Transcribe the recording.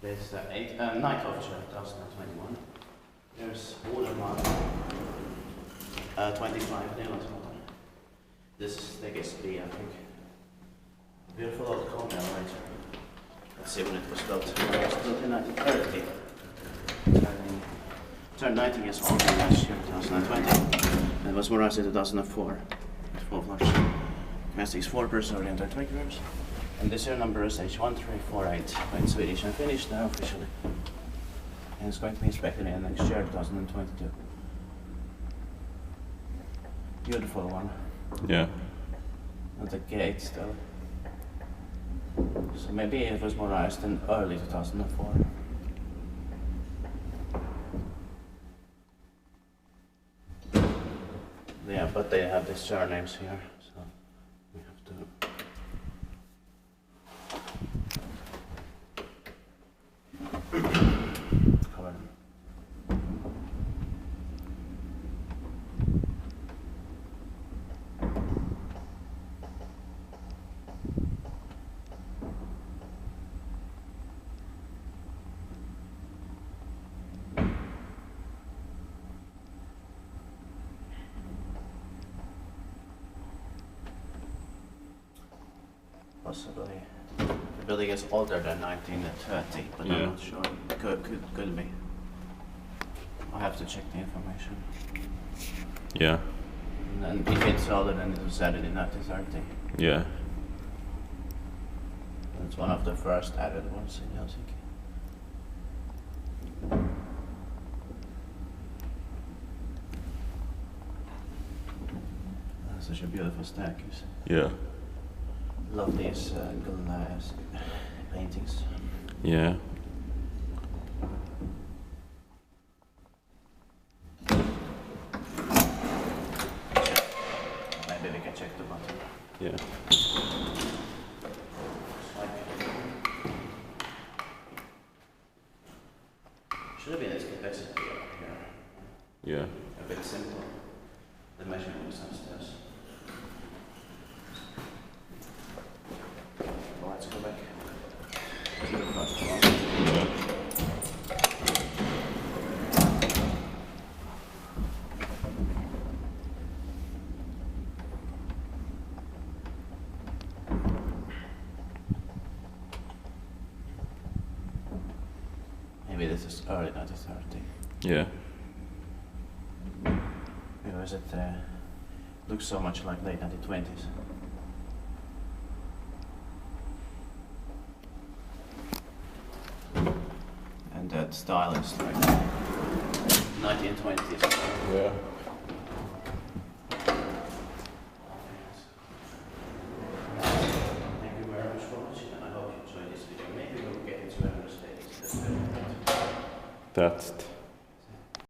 There's 9th of July 2021. There's Uudenmaankatu 25 Finland. This is the guest B, I think. Beautiful old Kone elevator. Let's see when it was built. It was built in 1930. Turned 90 years old last year, 2020. It was modernized in 2004. 4 floors. Capacity is 4 persons oriented 20 rooms. And the serial number is H1348 in Swedish and Finnish now officially. And it's going to be inspected in next year, 2022. Beautiful one. Yeah. And the gate still. So maybe it was modernized in early 2004. Yeah, but they have these surnames here, so we have to. Cover them. Possibly. The building is older than 1930, but Yeah. I'm not sure. Could be. I have to check the information. Yeah. And if it's older than it was added in 1930. Yeah. It's one of the first added ones in Helsinki. Such a beautiful staircase. Yeah. Love these glass paintings. Yeah. Maybe we can check the bottom. Yeah. Should have been this capacity up here. Yeah. A bit simple. The measurement was upstairs. Well, let's go back to the first one. Yeah. Maybe this is early 1930. Yeah. Because it looks so much like late 1920s. And that style is like 1920s. Yeah. Thank you very much for watching, and I hope you enjoyed this video. Maybe we'll get into another stage. That's